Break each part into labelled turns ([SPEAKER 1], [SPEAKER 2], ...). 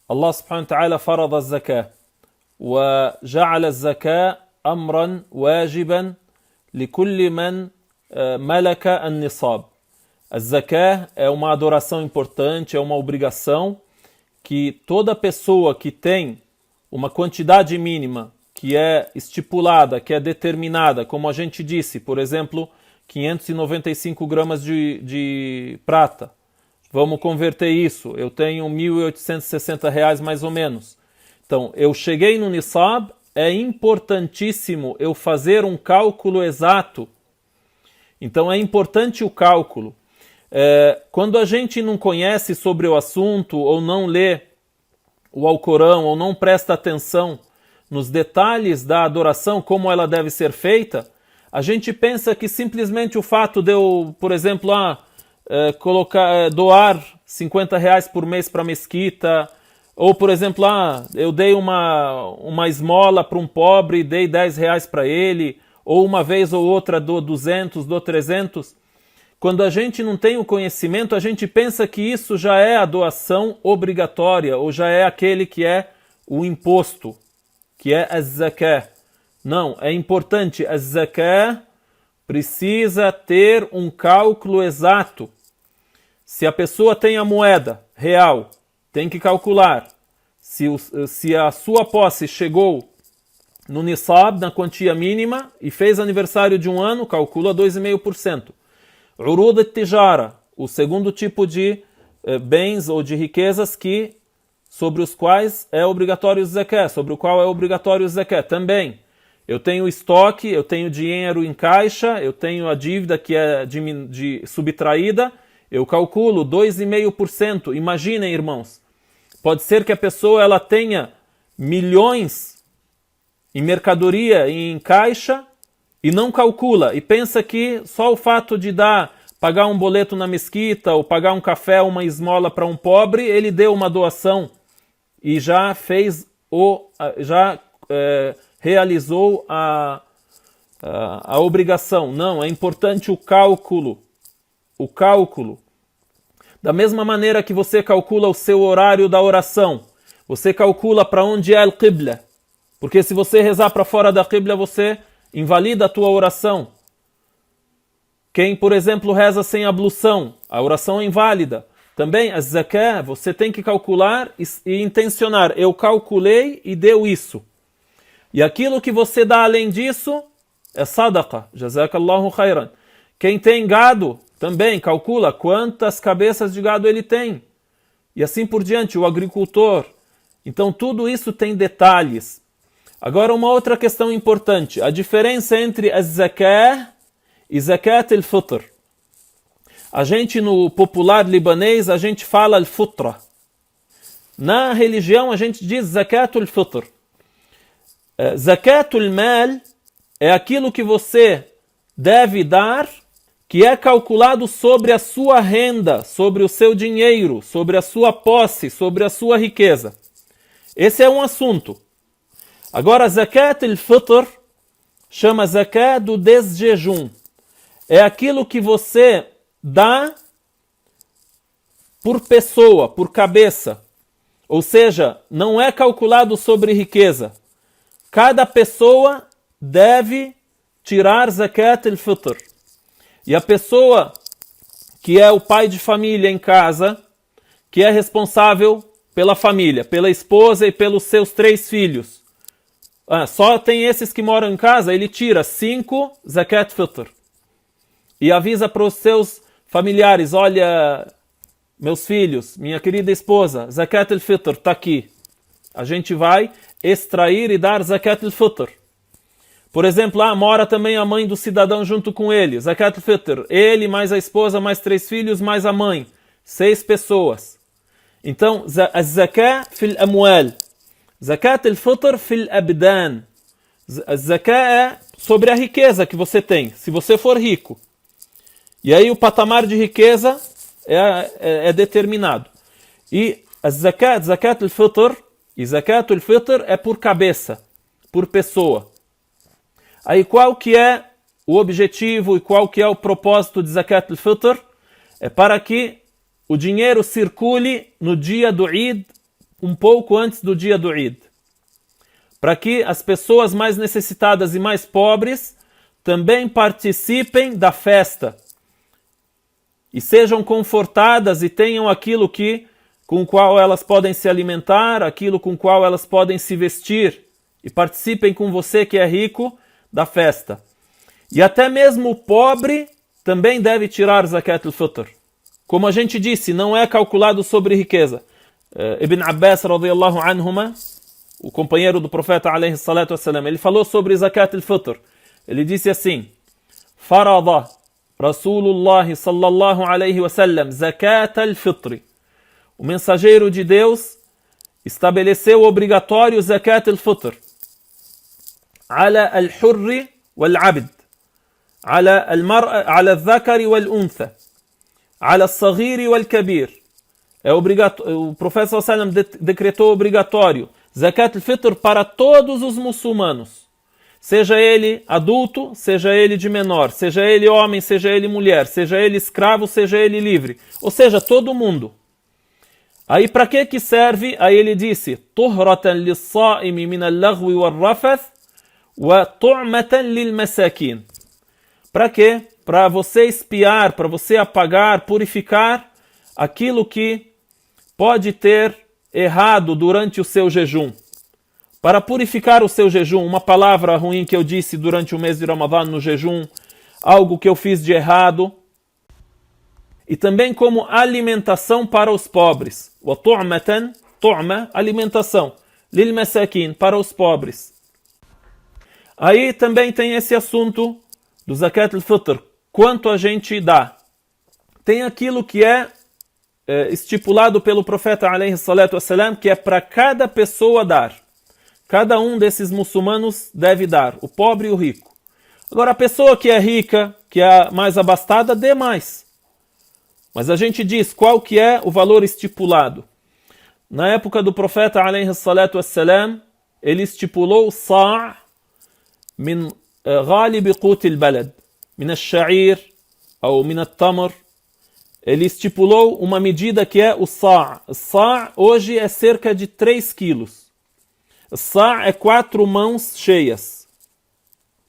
[SPEAKER 1] Allah subhanahu wa ta'ala فرض الزكاة وجعل الزكاة أمرا واجبا لكل من ملك النصاب. A zakah é uma adoração importante, é uma obrigação que toda pessoa que tem uma quantidade mínima que é estipulada, que é determinada, como a gente disse, por exemplo, 595 gramas de prata. Vamos converter isso. Eu tenho R$ 1.860 mais ou menos. Então, eu cheguei no Nisab, é importantíssimo eu fazer um cálculo exato. Então, é importante o cálculo. Quando a gente não conhece sobre o assunto, ou não lê o Alcorão, ou não presta atenção nos detalhes da adoração, como ela deve ser feita, a gente pensa que simplesmente o fato de eu, por exemplo, doar R$ 50 por mês para a mesquita, ou, por exemplo, eu dei uma esmola para um pobre e dei R$ 10 para ele, ou uma vez ou outra dou 200, dou 300. Quando a gente não tem o conhecimento, a gente pensa que isso já é a doação obrigatória, ou já é aquele que é o imposto, que é a zakah. Não, é importante. A zakah precisa ter um cálculo exato. Se a pessoa tem a moeda real, tem que calcular. Se a sua posse chegou no Nisab, na quantia mínima, e fez aniversário de um ano, calcula 2,5%. Urud al-Tijara, o segundo tipo de bens ou de riquezas sobre os quais é obrigatório o zakah, sobre o qual é obrigatório o zakah também. Eu tenho estoque, eu tenho dinheiro em caixa, eu tenho a dívida que é subtraída, eu calculo 2,5%. Imaginem, irmãos, pode ser que a pessoa ela tenha milhões em mercadoria em caixa e não calcula, e pensa que só o fato de pagar um boleto na mesquita, ou pagar um café, uma esmola para um pobre, ele deu uma doação e já realizou a obrigação. Não, é importante o cálculo. O cálculo. Da mesma maneira que você calcula o seu horário da oração, você calcula para onde é al-Qibla. Porque se você rezar para fora da Qibla, você invalida a tua oração. Quem, por exemplo, reza sem ablução, a oração é inválida. Também a zakah, você tem que calcular e intencionar. Eu calculei e deu isso. E aquilo que você dá além disso é sadaqa. Jazakallahu khairan. Quem tem gado, também calcula quantas cabeças de gado ele tem. E assim por diante, o agricultor. Então tudo isso tem detalhes. Agora uma outra questão importante. A diferença entre a zakah e zakat al-fitr. A gente no popular libanês, a gente fala al-futra. Na religião a gente diz zakat al-fitr. Zakat al-mal é aquilo que você deve dar, que é calculado sobre a sua renda, sobre o seu dinheiro, sobre a sua posse, sobre a sua riqueza. Esse é um assunto. Agora, zakat al-fitr chama zakat do desjejum. É aquilo que você dá por pessoa, por cabeça. Ou seja, não é calculado sobre riqueza. Cada pessoa deve tirar zakat al-fitr. E a pessoa que é o pai de família em casa, que é responsável pela família, pela esposa e pelos seus 3 filhos. Só tem esses que moram em casa, ele tira 5 zakat fitr. E avisa para os seus familiares, olha, meus filhos, minha querida esposa, zakat al-fitr está aqui. A gente vai extrair e dar zakat al-fitr. Por exemplo, mora também a mãe do cidadão junto com ele, zakat al-fitr. Ele, mais a esposa, mais 3 filhos, mais a mãe. 6 pessoas. Então, a zakat fil amwal. Zakat al-fitr fil abdan. A zakat é sobre a riqueza que você tem, se você for rico. E aí o patamar de riqueza é determinado. E a zakat al-fitr, e zakat al-fitr é por cabeça, por pessoa. Aí qual que é o objetivo e qual que é o propósito de zakat al-fitr? É para que o dinheiro circule no dia do Eid um pouco antes do dia do Eid, para que as pessoas mais necessitadas e mais pobres também participem da festa e sejam confortadas e tenham aquilo com o qual elas podem se alimentar, aquilo com o qual elas podem se vestir, e participem com você que é rico da festa. E até mesmo o pobre também deve tirar Zakat al-Fitr. Como a gente disse, não é calculado sobre riqueza. Ibn Abbas radiyallahu anhuma, o companheiro do profeta alayhi salatu wassalam, ele falou sobre Zakat al-Fitr. Ele disse assim: Farada Rasulullah sallallahu alayhi wasallam Zakat al-Fitr. O mensageiro de Deus estabeleceu obrigatório Zakat al-Fitr. Ala al-Hurri wal-Abd. Ala al-Mar'a, ala al-Dhakari wal-Untha. Ala al-Saghiri wal-Kabir. O profeta sallallahu alayhi wasallam decretou obrigatório Zakat al-Fitr para todos os muçulmanos. Seja ele adulto, seja ele de menor, seja ele homem, seja ele mulher, seja ele escravo, seja ele livre. Ou seja, todo mundo. Aí para que serve? Aí ele disse: Tuhratan lis-sa'imi min al-laghwi wal-rafath wa tu'matan lil-masakin. Para quê? Para você espiar, para você apagar, purificar aquilo que pode ter errado durante o seu jejum. Para purificar o seu jejum, uma palavra ruim que eu disse durante o mês de Ramadã no jejum, algo que eu fiz de errado, e também como alimentação para os pobres. Wa tu'matan, tu'ma, alimentação. Lil masakin, para os pobres. Aí também tem esse assunto do Zakat al-Fitr. Quanto a gente dá? Tem aquilo que é estipulado pelo profeta alayhi salatu wassalam, que é para cada pessoa dar. Cada um desses muçulmanos deve dar, o pobre e o rico. Agora, a pessoa que é rica, que é mais abastada, dê mais. Mas a gente diz qual que é o valor estipulado. Na época do profeta alayhi salatu wassalam, ele estipulou sa' min ghalib qut al-balad, min al-sha'ir ou min al-tamr. Ele estipulou uma medida que é o sa'. O sa' hoje é cerca de 3 quilos. Sa' é 4 mãos cheias.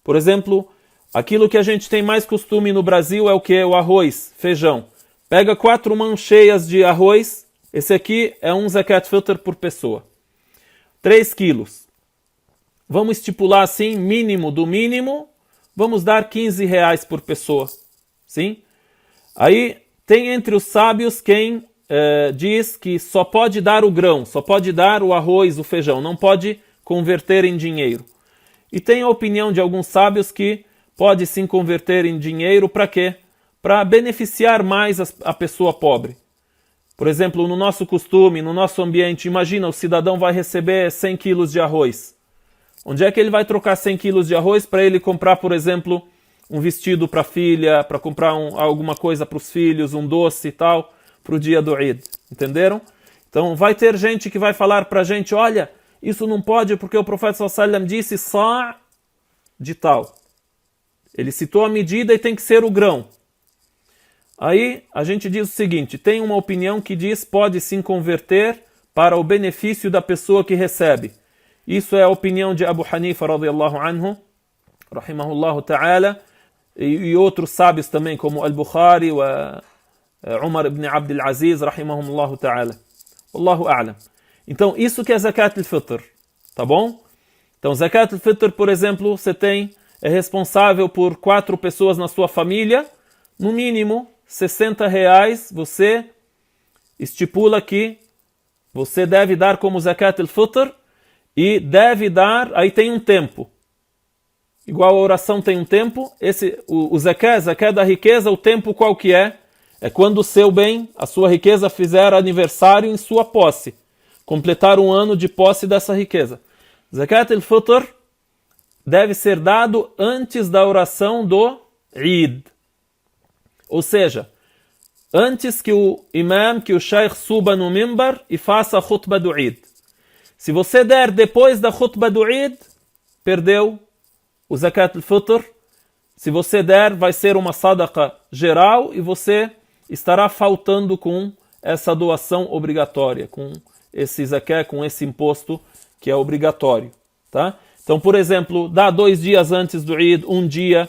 [SPEAKER 1] Por exemplo, aquilo que a gente tem mais costume no Brasil é o que? O arroz, feijão. Pega 4 mãos cheias de arroz. Esse aqui é um Zakat Fitr por pessoa. 3 quilos. Vamos estipular assim, mínimo do mínimo. Vamos dar 15 reais por pessoa. Sim? Aí tem entre os sábios quem diz que só pode dar o grão, só pode dar o arroz, o feijão, não pode converter em dinheiro. E tem a opinião de alguns sábios que pode sim converter em dinheiro para quê? Para beneficiar mais a pessoa pobre. Por exemplo, no nosso costume, no nosso ambiente, imagina o cidadão vai receber 100 quilos de arroz. Onde é que ele vai trocar 100 quilos de arroz para ele comprar, por exemplo, um vestido para a filha, para comprar alguma coisa para os filhos, um doce e tal, para o dia do Eid? Entenderam? Então vai ter gente que vai falar para a gente: olha, isso não pode porque o profeta sallallahu alaihi wasallam disse só de tal. Ele citou a medida e tem que ser o grão. Aí a gente diz o seguinte: tem uma opinião que diz pode sim converter para o benefício da pessoa que recebe. Isso é a opinião de Abu Hanifa radiyallahu anhu, rahimahullahu ta'ala, e outros sábios também, como Al-Bukhari e Umar ibn Abdul Aziz, rahimahumullahu ta'ala. Wallahu a'lam. Então, isso que é Zakat al-Fitr, tá bom? Então, Zakat al-Fitr, por exemplo, você é responsável por 4 pessoas na sua família, no mínimo 60 reais, você estipula que você deve dar como Zakat al-Fitr, e deve dar, aí tem um tempo. Igual a oração tem um tempo, o zakat da riqueza, o tempo qual que é? É quando o seu bem, a sua riqueza fizer aniversário em sua posse. Completar um ano de posse dessa riqueza. Zakat al-Fitr deve ser dado antes da oração do Eid. Ou seja, antes que o imam, que o sheikh suba no mimbar e faça a khutbah do Eid. Se você der depois da khutbah do Eid, perdeu o Zakat al-Fitr. Se você der, vai ser uma sadaqa geral e você estará faltando com essa doação obrigatória, com esse zakat, com esse imposto que é obrigatório, tá? Então, por exemplo, dá 2 dias antes do Eid, um dia.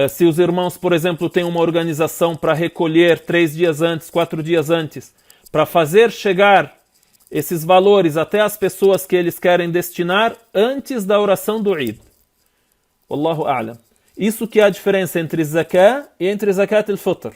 [SPEAKER 1] Se os irmãos, por exemplo, têm uma organização para recolher 3 dias antes, 4 dias antes, para fazer chegar esses valores até as pessoas que eles querem destinar antes da oração do Eid. Wallahu a'lam. Isso que é a diferença entre zakat e entre zakat al-fitr.